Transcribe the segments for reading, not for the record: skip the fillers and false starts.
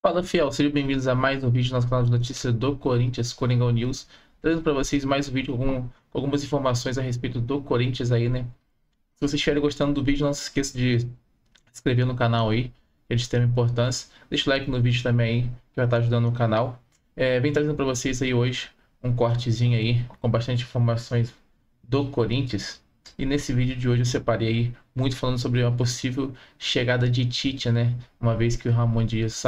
Fala, fiel, sejam bem-vindos a mais um vídeo do nosso canal de notícias do Corinthians, Coringão News, trazendo para vocês mais um vídeo com algumas informações a respeito do Corinthians aí, né? Se vocês estiverem gostando do vídeo, não se esqueça de se inscrever no canal aí, que é de extrema importância. Deixa o like no vídeo também aí, que vai estar ajudando o canal. Vem trazendo para vocês aí hoje um cortezinho aí, com bastante informações do Corinthians. E nesse vídeo de hoje eu separei aí muito falando sobre uma possível chegada de Tite, né? Uma vez que o Ramon Dias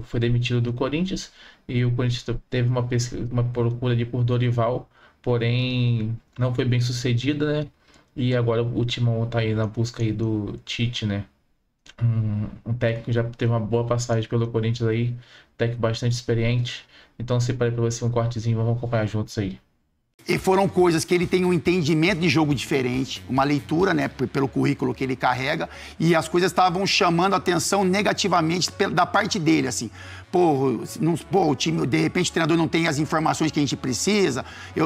foi demitido do Corinthians e o Corinthians teve uma procura ali por Dorival, porém não foi bem sucedida, né? E agora o Timão tá aí na busca aí do Tite, né? Um técnico que já teve uma boa passagem pelo Corinthians aí, técnico bastante experiente. Então eu separei para você um cortezinho, vamos acompanhar juntos aí. E foram coisas que ele tem um entendimento de jogo diferente, uma leitura, né, pelo currículo que ele carrega, e as coisas estavam chamando a atenção negativamente da parte dele, assim. O time, de repente, o treinador não tem as informações que a gente precisa,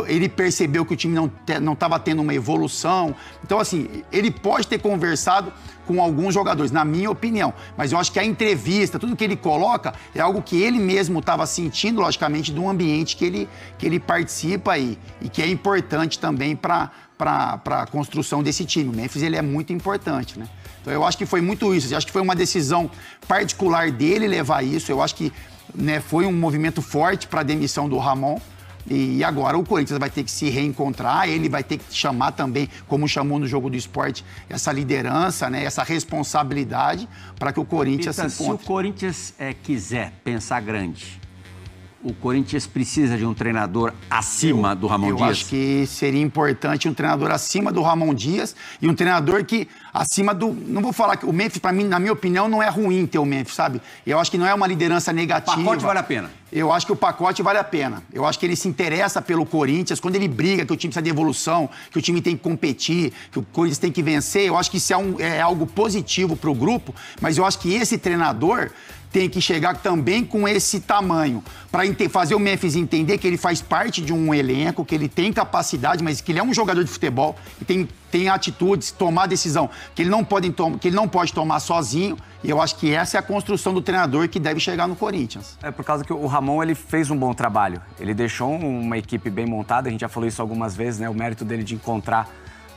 ele percebeu que o time não estava tendo uma evolução. Então, assim, ele pode ter conversado com alguns jogadores, na minha opinião, mas eu acho que a entrevista, tudo que ele coloca, é algo que ele mesmo estava sentindo, logicamente, do ambiente que ele participa aí, e que é importante também para a construção desse time. O Memphis, ele é muito importante, né? Então, eu acho que foi muito isso. Eu acho que foi uma decisão particular dele levar isso. Eu acho que, né, foi um movimento forte para a demissão do Ramon. E agora o Corinthians vai ter que se reencontrar, ele vai ter que chamar também, como chamou no Jogo do Esporte, essa liderança, né, essa responsabilidade para que o Corinthians se encontre. Se o Corinthians quiser pensar grande, o Corinthians precisa de um treinador acima do Ramon Dias? Eu acho que seria importante um treinador acima do Ramon Dias e um treinador que acima do... Não vou falar que o Memphis, para mim, na minha opinião, não é ruim ter o Memphis, sabe? Eu acho que não é uma liderança negativa. O pacote vale a pena? Eu acho que o pacote vale a pena. Eu acho que ele se interessa pelo Corinthians, quando ele briga que o time precisa de evolução, que o time tem que competir, que o Corinthians tem que vencer. Eu acho que isso é algo positivo para o grupo, mas eu acho que esse treinador tem que chegar também com esse tamanho, para fazer o Memphis entender que ele faz parte de um elenco, que ele tem capacidade, mas que ele é um jogador de futebol, que tem atitudes, tomar decisão que ele não pode tomar sozinho. E eu acho que essa é a construção do treinador que deve chegar no Corinthians. É por causa que o Ramon, ele fez um bom trabalho. Ele deixou uma equipe bem montada, a gente já falou isso algumas vezes, né? O mérito dele de encontrar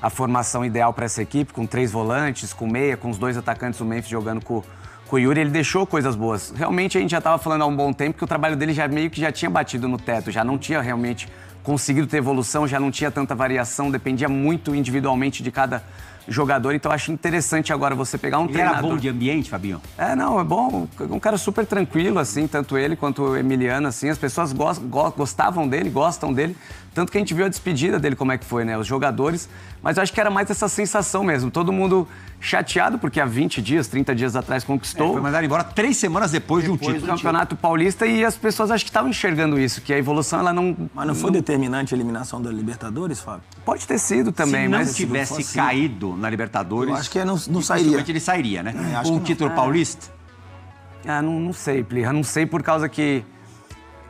a formação ideal para essa equipe, com 3 volantes, com meia, com os 2 atacantes, o Memphis jogando com o Yuri, ele deixou coisas boas. Realmente a gente já estava falando há um bom tempo que o trabalho dele meio que já tinha batido no teto, já não tinha realmente conseguido ter evolução, já não tinha tanta variação, dependia muito individualmente de cada jogador. Então eu acho interessante agora você pegar um treinador... Ele era bom de ambiente, Fabinho? Não, é bom. Um cara super tranquilo, assim, tanto ele quanto o Emiliano, assim. As pessoas gostavam dele, gostam dele. Tanto que a gente viu a despedida dele, como é que foi, né? Os jogadores. Mas eu acho que era mais essa sensação mesmo. Todo mundo chateado, porque há 20 dias, 30 dias atrás conquistou. Foi mandado embora 3 semanas depois de um título. Do Campeonato Paulista, e as pessoas acho que estavam enxergando isso, que a evolução, ela não... Mas não foi determinante a eliminação da Libertadores, Fábio? Pode ter sido também, Se não mas... tivesse caído na Libertadores... Eu acho que não sairia. Ele sairia, né? Com o título paulista? Não sei, Plirra. Não sei por causa que...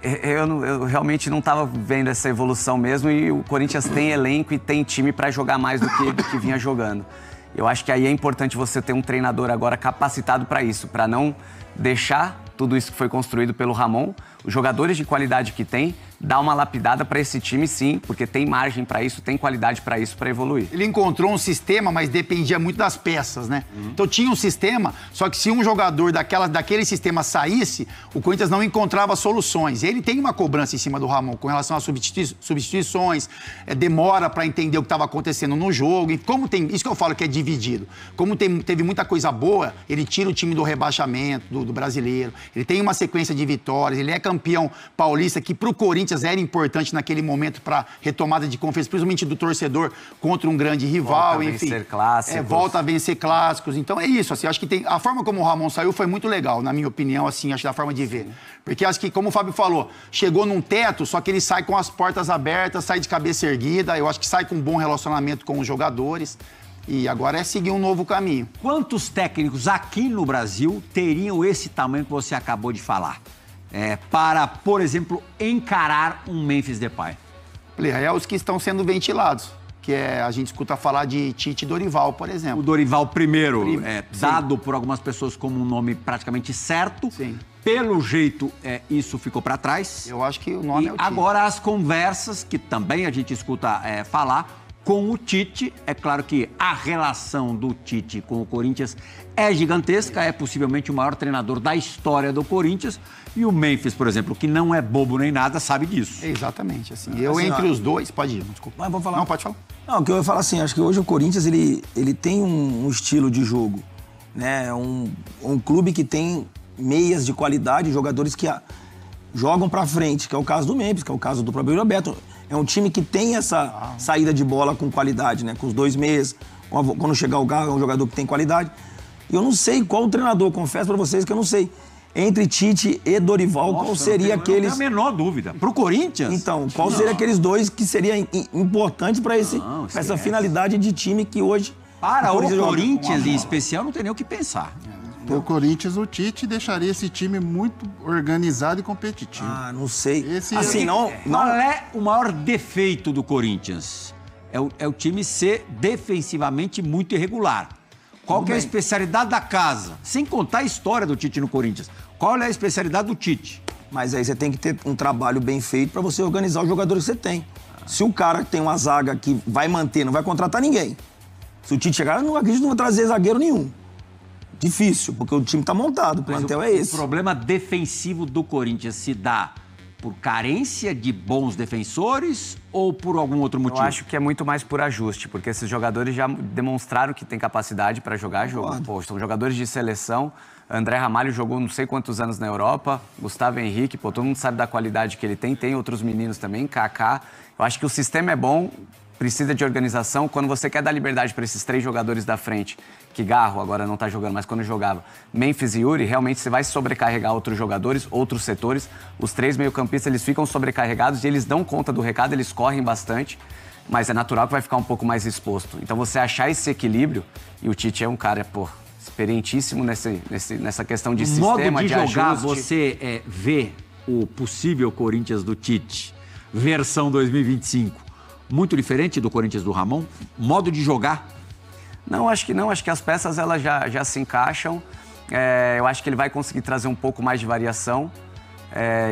Eu realmente não estava vendo essa evolução mesmo, e o Corinthians tem elenco e tem time para jogar mais do que vinha jogando. Eu acho que aí é importante você ter um treinador agora capacitado para isso, para não deixar tudo isso que foi construído pelo Ramon, os jogadores de qualidade que tem, dar uma lapidada para esse time, sim, porque tem margem para isso, tem qualidade para isso, para evoluir. Ele encontrou um sistema, mas dependia muito das peças, né? Então tinha um sistema, só que se um jogador daquele sistema saísse, o Corinthians não encontrava soluções. Ele tem uma cobrança em cima do Ramon com relação às substituições, demora para entender o que estava acontecendo no jogo. E como tem, isso que eu falo que é dividido. Como teve muita coisa boa, ele tira o time do rebaixamento, do brasileiro. Ele tem uma sequência de vitórias, ele é campeão paulista, que para o Corinthians era importante naquele momento para retomada de confiança, principalmente do torcedor contra um grande rival, volta enfim. A vencer clássicos. Volta a vencer clássicos. Então é isso, assim, acho que a forma como o Ramon saiu foi muito legal, na minha opinião, assim, acho da forma de ver. Porque acho que, como o Fábio falou, chegou num teto, só que ele sai com as portas abertas, sai de cabeça erguida, eu acho que sai com um bom relacionamento com os jogadores. E agora é seguir um novo caminho. Quantos técnicos aqui no Brasil teriam esse tamanho que você acabou de falar? Para, por exemplo, encarar um Memphis Depay? É os que estão sendo ventilados. Que a gente escuta falar de Tite e Dorival, por exemplo. O Dorival primeiro, dado por algumas pessoas como um nome praticamente certo. Sim. pelo jeito, isso ficou para trás. Eu acho que o nome é o Tite. Agora as conversas, que também a gente escuta falar, com o Tite. É claro que a relação do Tite com o Corinthians é gigantesca, é possivelmente o maior treinador da história do Corinthians. E o Memphis, por exemplo, que não é bobo nem nada, sabe disso. Exatamente, assim. Eu entre os dois... Pode ir, desculpa. Mas vou falar. Não, pode falar. Não, o que eu ia falar assim, acho que hoje o Corinthians, ele tem um estilo de jogo, né? Um clube que tem meias de qualidade, jogadores que jogam pra frente, que é o caso do Memphis, que é o caso do próprio Roberto. É um time que tem essa saída de bola com qualidade, né? Com os 2 meias, quando chegar o Galo, é um jogador que tem qualidade. E eu não sei qual o treinador, confesso pra vocês que eu não sei. Entre Tite e Dorival, qual seria aqueles... Não tenho a menor dúvida. Pro Corinthians? Então, qual seria aqueles dois que seria importante para essa finalidade de time que hoje... Para o Corinthians, em especial, não tem nem o que pensar. O Corinthians, o Tite deixaria esse time muito organizado e competitivo. Ah, não sei. Assim, Qual é o maior defeito do Corinthians? É o time ser defensivamente muito irregular. Qual que é a especialidade da casa? Sem contar a história do Tite no Corinthians. Qual é a especialidade do Tite? Mas aí você tem que ter um trabalho bem feito para você organizar os jogadores que você tem. Se o cara tem uma zaga que vai manter, não vai contratar ninguém. Se o Tite chegar, eu não acredito que não vai trazer zagueiro nenhum. Difícil, porque o time tá montado, o plantel é esse. O problema defensivo do Corinthians se dá por carência de bons defensores ou por algum outro motivo? Eu acho que é muito mais por ajuste, porque esses jogadores já demonstraram que têm capacidade para jogar jogo. Pô, são jogadores de seleção. André Ramalho jogou não sei quantos anos na Europa. Gustavo Henrique, pô, todo mundo sabe da qualidade que ele tem. Tem outros meninos também, Kaká. Eu acho que o sistema é bom, precisa de organização. Quando você quer dar liberdade para esses 3 jogadores da frente, que Garro agora não tá jogando, mas quando jogava, Memphis e Yuri, realmente você vai sobrecarregar outros jogadores, outros setores. Os 3 meio-campistas, eles ficam sobrecarregados e eles dão conta do recado, eles correm bastante, mas é natural que vai ficar um pouco mais exposto. Então você achar esse equilíbrio, e o Tite é um cara, pô, experientíssimo nessa questão de sistema, de jogar, ajuste. você vê o possível Corinthians do Tite, versão 2025, muito diferente do Corinthians do Ramon? Modo de jogar? Não, acho que não. Acho que as peças elas já se encaixam. Eu acho que ele vai conseguir trazer um pouco mais de variação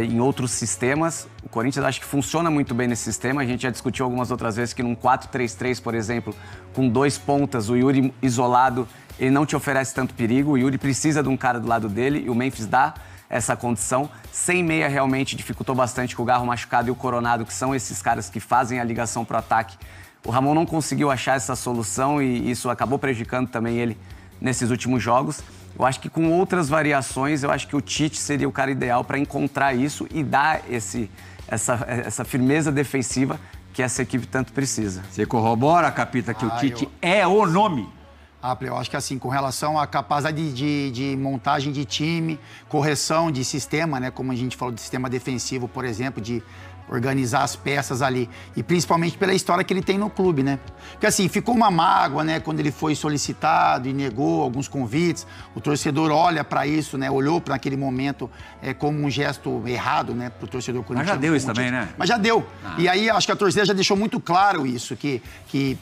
em outros sistemas. O Corinthians acho que funciona muito bem nesse sistema. A gente já discutiu algumas outras vezes que num 4-3-3, por exemplo, com 2 pontas, o Yuri isolado, ele não te oferece tanto perigo. O Yuri precisa de um cara do lado dele e o Memphis dá essa condição. Sem meia realmente dificultou bastante com o Garro machucado e o Coronado, que são esses caras que fazem a ligação pro ataque. O Ramon não conseguiu achar essa solução e isso acabou prejudicando também ele nesses últimos jogos. Eu acho que com outras variações, eu acho que o Tite seria o cara ideal para encontrar isso e dar essa firmeza defensiva que essa equipe tanto precisa. Você corrobora, Capita, que o Tite é o nome? Eu acho que assim, com relação à capacidade de montagem de time, correção de sistema, né? Como a gente falou de sistema defensivo, por exemplo, de organizar as peças ali. E principalmente pela história que ele tem no clube, né? Porque assim, ficou uma mágoa, né? Quando ele foi solicitado e negou alguns convites. O torcedor olha para isso, né? Olhou para aquele momento como um gesto errado, né? Pro torcedor corintiano. Mas já deu isso também, né? Mas já deu. E aí, acho que a torcida já deixou muito claro isso, que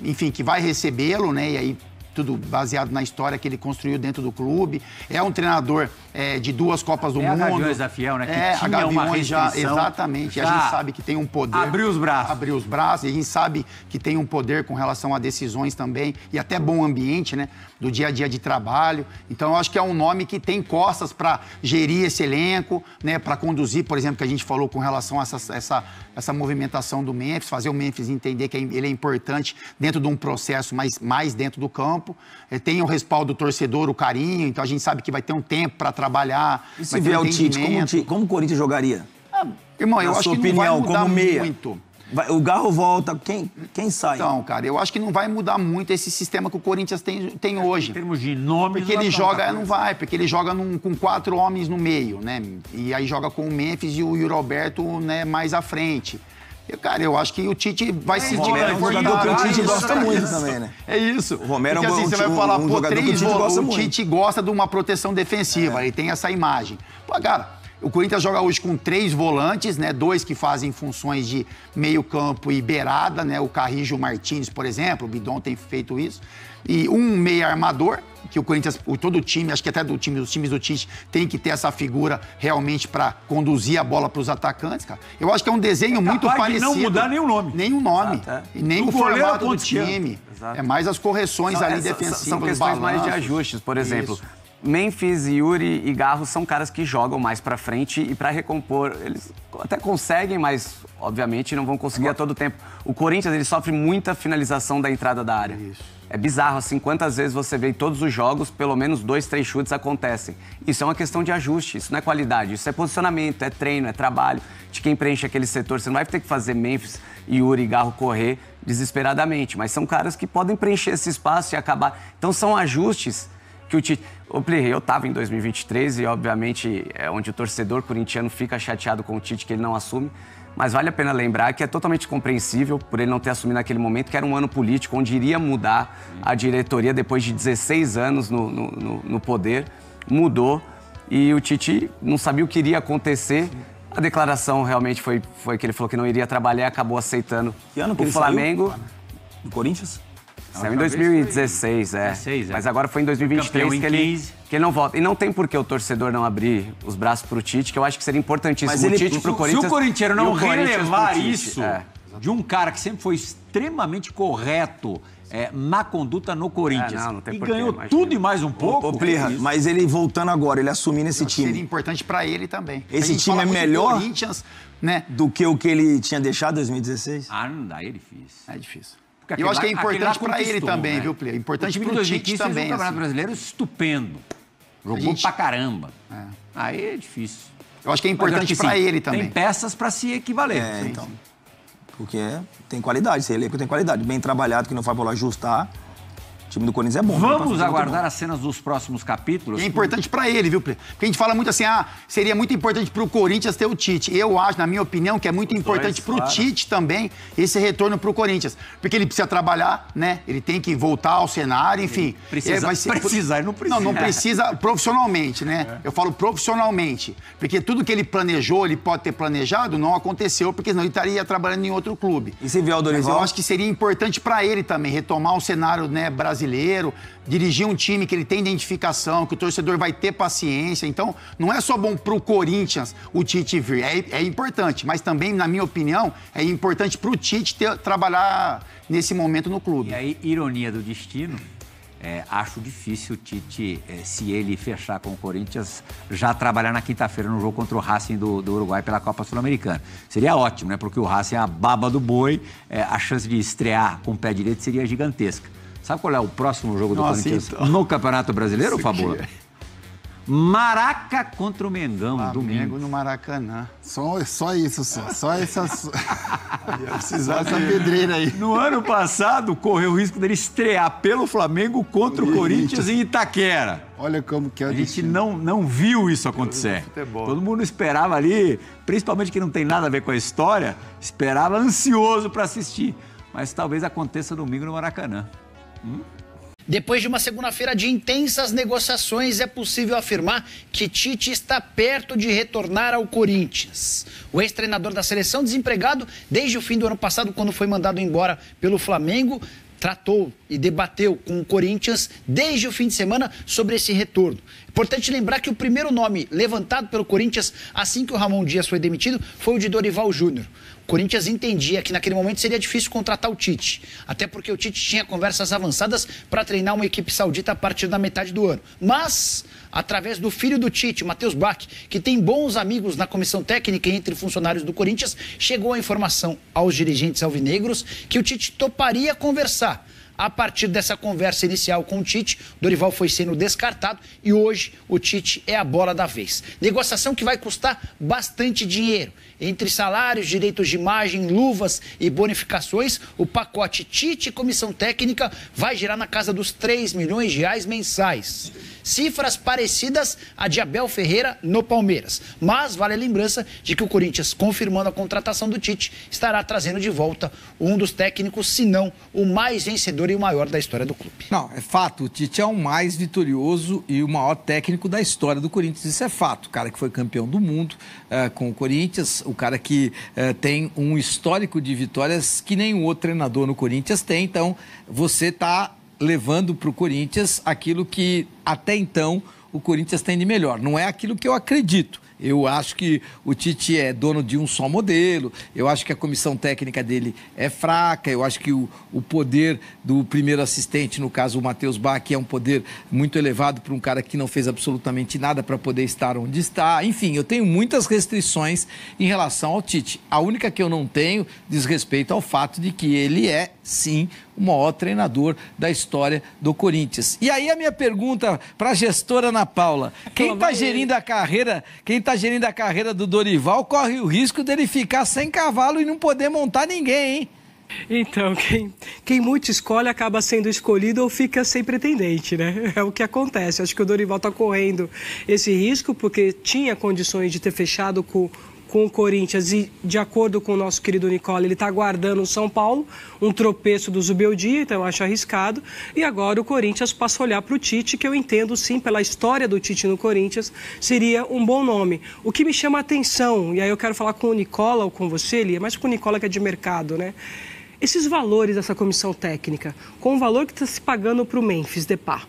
enfim, que vai recebê-lo, né? E aí, tudo baseado na história que ele construiu dentro do clube. É um treinador de 2 Copas do Mundo. A Gaviões da Fiel, né? Que tinha a Gaviões uma restrição. Exatamente. A gente sabe que tem um poder. Abriu os braços. Abriu os braços. E a gente sabe que tem um poder com relação a decisões também. E até bom ambiente, né? Do dia a dia de trabalho. Então, eu acho que é um nome que tem costas para gerir esse elenco, né? Para conduzir, por exemplo, que a gente falou com relação a essa movimentação do Memphis, fazer o Memphis entender que ele é importante dentro de um processo, mas mais dentro do campo. Tem o respaldo do torcedor, o carinho, então a gente sabe que vai ter um tempo para trabalhar. E se vier o Tite, como o Corinthians jogaria? Irmão, eu acho que não vai mudar muito. O Garro volta, quem sai? Então, cara, eu acho que não vai mudar muito esse sistema que o Corinthians tem hoje. Em termos de nomes... Porque ele joga, porque ele joga com 4 homens no meio, né? E aí joga com o Memphis e o Yuri Alberto, né, mais à frente. Cara, eu acho que o Tite vai se sentir é um jogador que o Tite gosta muito também, né? É isso. O Romero porque, assim, você vai falar, jogador que o Tite gosta muito. O Tite gosta de uma proteção defensiva, ele tem essa imagem. Pô, cara, O Corinthians joga hoje com 3 volantes, né? 2 que fazem funções de meio campo e beirada, né? O Carrijo e o Martins, por exemplo, o Bidon tem feito isso. E um meia armador, que o Corinthians, todo o time, acho que até dos times do Tite, tem que ter essa figura realmente para conduzir a bola para os atacantes, cara. Eu acho que é um desenho muito parecido. Não mudar nenhum nome. Nenhum nome. Exato, E nem o formato do time. Exato. É mais as correções ali defensivas. São questões mais de ajustes, por exemplo. Isso. Memphis, Yuri e Garro são caras que jogam mais pra frente e pra recompor. Eles até conseguem, mas obviamente não vão conseguir a todo tempo. O Corinthians, ele sofre muita finalização da entrada da área. Isso. É bizarro, assim, quantas vezes você vê em todos os jogos, pelo menos 2, 3 chutes acontecem. Isso é uma questão de ajuste, isso não é qualidade, isso é posicionamento, é treino, é trabalho de quem preenche aquele setor. Você não vai ter que fazer Memphis, Yuri e Garro correr desesperadamente, mas são caras que podem preencher esse espaço e acabar. Então são ajustes que o Tite... Eu estava em 2023 e, obviamente, é onde o torcedor corintiano fica chateado com o Tite, que ele não assume. Mas vale a pena lembrar que é totalmente compreensível, por ele não ter assumido naquele momento, que era um ano político, onde iria mudar a diretoria depois de 16 anos no poder. Mudou e o Tite não sabia o que iria acontecer. A declaração realmente foi que ele falou que não iria trabalhar e acabou aceitando que ano que o ele Flamengo. Saiu? Do Corinthians? Saiu em 2016, Mas agora foi em 2023 que ele não volta. E não tem por que o torcedor não abrir os braços pro Tite, que eu acho que seria importantíssimo. Mas o Tite pro Corinthians. Se o corintiano não relevar Tite, isso de um cara que sempre foi extremamente correto na conduta no Corinthians não tem e porquê, ganhou imagina. tudo e mais um pouco. Ô, Plirra, mas ele voltando agora, ele assumindo esse time. Seria importante para ele também. Esse time é melhor né? do que o que ele tinha deixado em 2016? Não dá, é difícil. É difícil. Eu acho que é importante para ele também, viu, Plirra? Importante para o Tite também. O Campeonato Brasileiro estupendo. Jogou pra caramba. Aí é difícil. Eu acho que é importante para ele também. Tem peças para se equivaler. Então. Porque tem qualidade, esse elenco tem qualidade. Bem trabalhado, que não faz bola ajustar. O time do Corinthians é bom. Vamos aguardar as cenas dos próximos capítulos. É importante pra ele, viu, Plê? Porque a gente fala muito assim, seria muito importante pro Corinthians ter o Tite. Eu acho, na minha opinião, que é muito importante pro Tite também esse retorno pro Corinthians. Porque ele precisa trabalhar, né? Ele tem que voltar ao cenário, enfim. Ele não precisa. Não precisa profissionalmente, né? Eu falo profissionalmente. Porque tudo que ele planejou, ele pode ter planejado, não aconteceu, porque senão ele estaria trabalhando em outro clube. E se vier o Dorival? Mas eu acho que seria importante pra ele também, retomar o cenário, né, brasileiro, dirigir um time que ele tem identificação, que o torcedor vai ter paciência. Então, não é só bom pro Corinthians o Tite vir, é importante, mas também, na minha opinião, é importante pro Tite trabalhar nesse momento no clube. E aí, ironia do destino, acho difícil o Tite, se ele fechar com o Corinthians, já trabalhar na quinta-feira no jogo contra o Racing do Uruguai pela Copa Sul-Americana. Seria ótimo, né? Porque o Racing é a baba do boi, a chance de estrear com o pé direito seria gigantesca. Sabe qual é o próximo jogo do Corinthians no Campeonato Brasileiro, Fabula? Maraca contra o Mengão, domingo. No Maracanã. Só isso, só essa pedreira aí. No ano passado, correu o risco dele estrear pelo Flamengo contra o Corinthians em Itaquera. Olha como que é o A gente não viu isso acontecer. Todo mundo esperava ali, principalmente quem não tem nada a ver com a história, esperava ansioso para assistir. Mas talvez aconteça domingo no Maracanã. Depois de uma segunda-feira de intensas negociações, é possível afirmar que Tite está perto de retornar ao Corinthians. O ex-treinador da seleção, desempregado desde o fim do ano passado, quando foi mandado embora pelo Flamengo, tratou e debateu com o Corinthians desde o fim de semana sobre esse retorno. Importante lembrar que o primeiro nome levantado pelo Corinthians assim que o Ramon Dias foi demitido foi o de Dorival Júnior. O Corinthians entendia que naquele momento seria difícil contratar o Tite, até porque o Tite tinha conversas avançadas para treinar uma equipe saudita a partir da metade do ano. Mas, através do filho do Tite, Matheus Bach, que tem bons amigos na comissão técnica e entre funcionários do Corinthians, chegou a informação aos dirigentes alvinegros que o Tite toparia conversar. A partir dessa conversa inicial com o Tite, Dorival foi sendo descartado e hoje o Tite é a bola da vez. Negociação que vai custar bastante dinheiro. Entre salários, direitos de imagem, luvas e bonificações, o pacote Tite e comissão técnica vai girar na casa dos 3 milhões de reais mensais. cifras parecidas à de Abel Ferreira no Palmeiras. Mas vale a lembrança de que o Corinthians, confirmando a contratação do Tite, estará trazendo de volta um dos técnicos, se não o mais vencedor e o maior da história do clube. Não, é fato, o Tite é o mais vitorioso e o maior técnico da história do Corinthians, isso é fato. O cara que foi campeão do mundo com o Corinthians, o cara que tem um histórico de vitórias que nenhum outro treinador no Corinthians tem, então você está levando para o Corinthians aquilo que até então o Corinthians tem de melhor. Não é aquilo que eu acredito. Eu acho que o Tite é dono de um só modelo, eu acho que a comissão técnica dele é fraca, eu acho que o poder do primeiro assistente, no caso o Matheus Bach, é um poder muito elevado para um cara que não fez absolutamente nada para poder estar onde está. Enfim, eu tenho muitas restrições em relação ao Tite. A única que eu não tenho diz respeito ao fato de que ele é, sim, o maior treinador da história do Corinthians. E aí a minha pergunta para a gestora Ana Paula, quem está gerindo a carreira do Dorival corre o risco dele ficar sem cavalo e não poder montar ninguém, hein? Então, quem muito escolhe acaba sendo escolhido ou fica sem pretendente, né? É o que acontece. Acho que o Dorival está correndo esse risco porque tinha condições de ter fechado com o Corinthians e, de acordo com o nosso querido Nicola, ele está aguardando o São Paulo, um tropeço do Zubeldia, então eu acho arriscado. E agora o Corinthians passa a olhar para o Tite, que eu entendo, sim, pela história do Tite no Corinthians, seria um bom nome. O que me chama a atenção, e aí eu quero falar com o Nicola ou com você, Lia, mas com o Nicola que é de mercado, né? Esses valores dessa comissão técnica, com o valor que está se pagando para o Memphis Depay,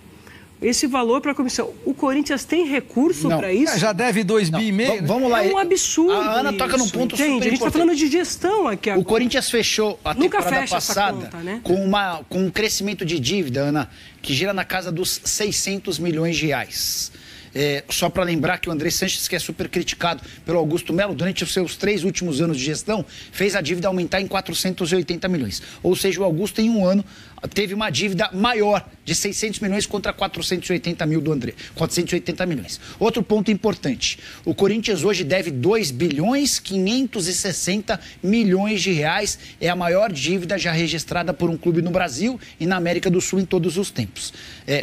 esse valor para a comissão. O Corinthians tem recurso para isso? Já deve 2,5 bi. Vamos lá. É um absurdo. A Ana toca num ponto super importante. A gente está falando de gestão aqui agora. O Corinthians fechou a temporada passada conta, né? com um crescimento de dívida, Ana, que gira na casa dos 600 milhões de reais. Só para lembrar que o André Sanches, que é super criticado pelo Augusto Melo, durante os seus 3 últimos anos de gestão, fez a dívida aumentar em 480 milhões. Ou seja, o Augusto, em um ano, teve uma dívida maior de 600 milhões contra 480 mil do André. 480 milhões. Outro ponto importante. O Corinthians hoje deve 2 bilhões 560 milhões de reais. É a maior dívida já registrada por um clube no Brasil e na América do Sul em todos os tempos.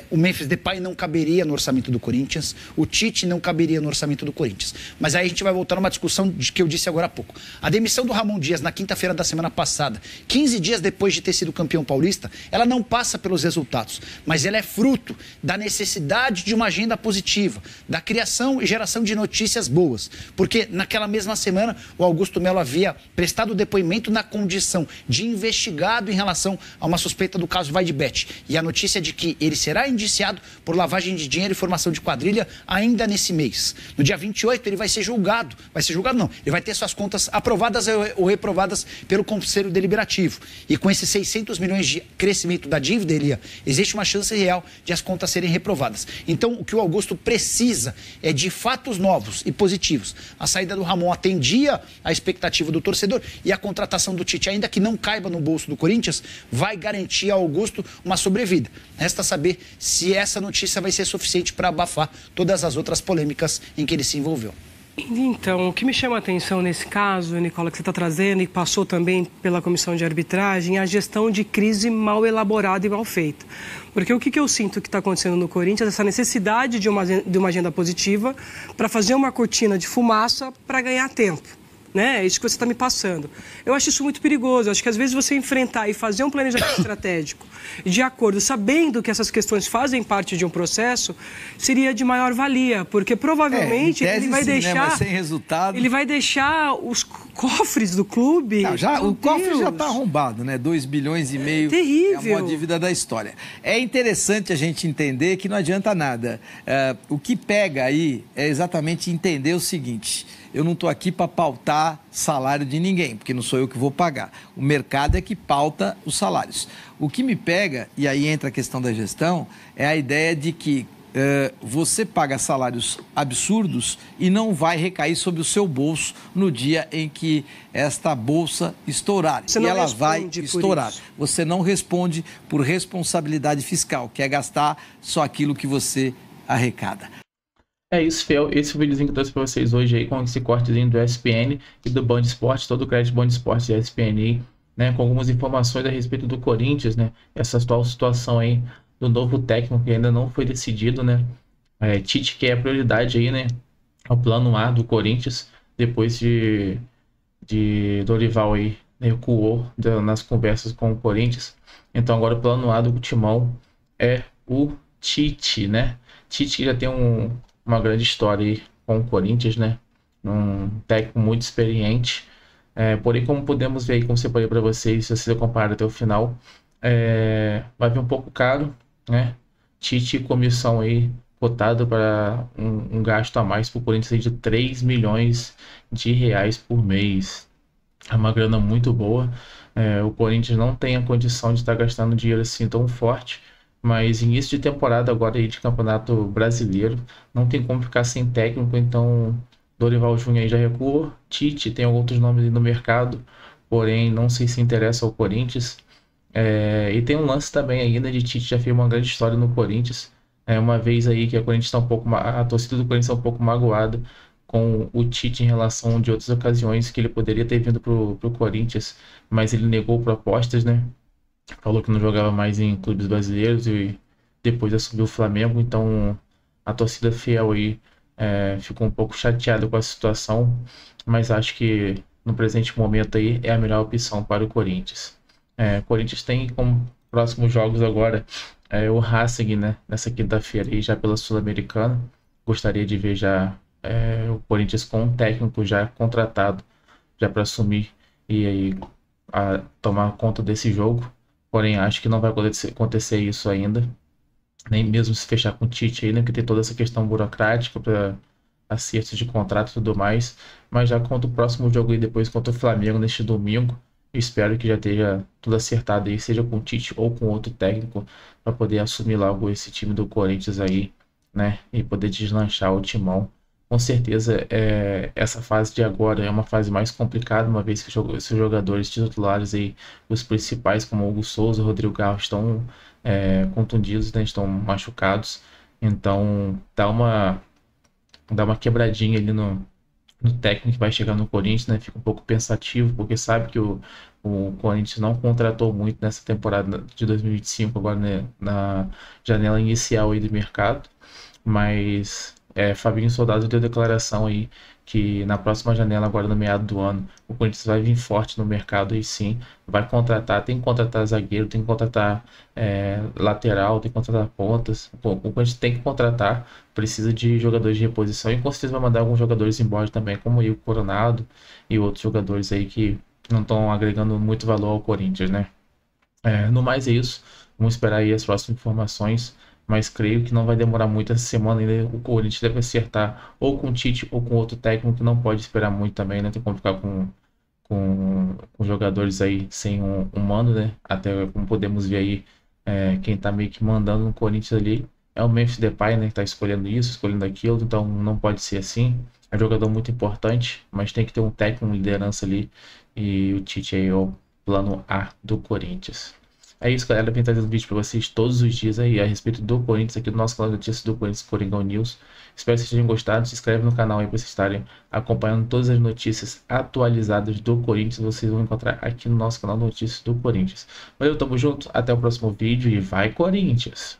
O Memphis Depay não caberia no orçamento do Corinthians. O Tite não caberia no orçamento do Corinthians. Mas aí a gente vai voltar numa discussão que eu disse agora há pouco. A demissão do Ramon Dias na quinta-feira da semana passada, 15 dias depois de ter sido campeão paulista, ela não passa pelos resultados, mas ela é fruto da necessidade de uma agenda positiva, da criação e geração de notícias boas. Porque naquela mesma semana, o Augusto Melo havia prestado depoimento na condição de investigado em relação a uma suspeita do caso Vaidbet. E a notícia de que ele será indiciado por lavagem de dinheiro e formação de quadrilha ainda nesse mês. No dia 28, ele vai ser julgado. Vai ser julgado, não. Ele vai ter suas contas aprovadas ou reprovadas pelo Conselho Deliberativo. E com esses 600 milhões de crescimento da dívida, Elia, existe uma chance real de as contas serem reprovadas. Então, o que o Augusto precisa é de fatos novos e positivos. A saída do Ramon atendia à expectativa do torcedor e a contratação do Tite, ainda que não caiba no bolso do Corinthians, vai garantir ao Augusto uma sobrevida. Resta saber se essa notícia vai ser suficiente para abafar todas as outras polêmicas em que ele se envolveu. Então, o que me chama a atenção nesse caso, Nicola, que você está trazendo e passou também pela comissão de arbitragem, é a gestão de crise mal elaborada e mal feita. Porque o que eu sinto que está acontecendo no Corinthians é essa necessidade de uma agenda positiva para fazer uma cortina de fumaça para ganhar tempo. Né? É isso que você está me passando. Eu acho isso muito perigoso. Eu acho que às vezes você enfrentar e fazer um planejamento estratégico de acordo, sabendo que essas questões fazem parte de um processo, seria de maior valia, porque provavelmente ele vai deixar, né? Mas sem resultado. Ele vai deixar os cofres do clube. Não, o cofre já está arrombado, né? 2 bilhões e meio. Terrível. É a maior dívida da história. É interessante a gente entender que não adianta nada. O que pega aí é exatamente entender o seguinte: eu não estou aqui para pautar salário de ninguém, porque não sou eu que vou pagar. O mercado é que pauta os salários. O que me pega, e aí entra a questão da gestão, é a ideia de que você paga salários absurdos e não vai recair sobre o seu bolso no dia em que esta bolsa estourar. E ela vai estourar. Você não responde por responsabilidade fiscal, que é gastar só aquilo que você arrecada. É isso, Fel. Esse foi o videozinho que eu trouxe para vocês hoje aí, com esse cortezinho do ESPN e do Band Esporte, todo o crédito Band Esporte e ESPN aí, né, com algumas informações a respeito do Corinthians, né, essa atual situação aí do novo técnico que ainda não foi decidido, né, Tite que é a prioridade aí, né? O plano A do Corinthians, depois de Dorival aí recuou nas conversas com o Corinthians. Então agora o plano A do Timão é o Tite, né? Tite já tem uma grande história aí com o Corinthians, né? Um técnico muito experiente. Porém, como podemos ver aí, como separei para vocês, se você acompanhar até o final, vai vir um pouco caro, né? Tite comissão aí cotado para um gasto a mais para o Corinthians aí de 3 milhões de reais por mês. É uma grana muito boa. O Corinthians não tem a condição de estar gastando dinheiro assim tão forte, mas início de temporada agora aí de Campeonato Brasileiro, não tem como ficar sem técnico, então Dorival Júnior aí já recuou. Tite tem outros nomes aí no mercado, porém não sei se interessa ao Corinthians. E tem um lance também ainda de Tite já fez uma grande história no Corinthians. Uma vez aí que a torcida do Corinthians está um pouco magoada com o Tite em relação de outras ocasiões que ele poderia ter vindo pro Corinthians, mas ele negou propostas, né? Falou que não jogava mais em clubes brasileiros e depois assumiu o Flamengo, então a torcida fiel aí ficou um pouco chateada com a situação, mas acho que no presente momento aí é a melhor opção para o Corinthians. O Corinthians tem como próximos jogos agora o Racing, né? Nessa quinta-feira aí já pela Sul-Americana. Gostaria de ver já o Corinthians com um técnico já contratado já para assumir e aí tomar conta desse jogo. Porém, acho que não vai acontecer isso ainda, nem mesmo se fechar com o Tite aí, né? Porque tem toda essa questão burocrática para acertos de contrato e tudo mais. Mas já contra o próximo jogo aí, depois contra o Flamengo neste domingo, eu espero que já esteja tudo acertado aí, seja com o Tite ou com outro técnico, para poder assumir logo esse time do Corinthians aí, né? E poder deslanchar o timão. Com certeza, essa fase de agora é uma fase mais complicada, uma vez que os jogadores titulares aí, os principais, como Hugo Souza e Rodrigo Garro, estão contundidos, né? Estão machucados. Então, dá uma quebradinha ali no técnico que vai chegar no Corinthians, né? Fica um pouco pensativo, porque sabe que o Corinthians não contratou muito nessa temporada de 2025, agora, né, na janela inicial aí do mercado, mas Fabinho Soldado deu declaração aí que na próxima janela, agora no meado do ano, o Corinthians vai vir forte no mercado e sim, vai contratar, tem que contratar zagueiro, tem que contratar lateral, tem que contratar pontas. O Corinthians tem que contratar, precisa de jogadores de reposição e com certeza vai mandar alguns jogadores embora também, como o Coronado e outros jogadores aí que não estão agregando muito valor ao Corinthians, né? No mais é isso, vamos esperar aí as próximas informações, mas creio que não vai demorar muito essa semana ainda. O Corinthians deve acertar ou com o Tite ou com outro técnico, que não pode esperar muito também, né? Tem como ficar com jogadores aí sem um mando, né? Até como podemos ver aí, quem tá meio que mandando no Corinthians ali é o Memphis Depay, né? Que tá escolhendo isso, escolhendo aquilo, então não pode ser assim. É um jogador muito importante, mas tem que ter um técnico, uma liderança ali, e o Tite aí é o plano A do Corinthians. É isso, galera. Vim trazendo vídeo para vocês todos os dias aí a respeito do Corinthians aqui no nosso canal de notícias do Corinthians, Coringão News. Espero que vocês tenham gostado. Se inscreve no canal aí para vocês estarem acompanhando todas as notícias atualizadas do Corinthians. Vocês vão encontrar aqui no nosso canal de notícias do Corinthians. Valeu, tamo junto. Até o próximo vídeo e vai, Corinthians!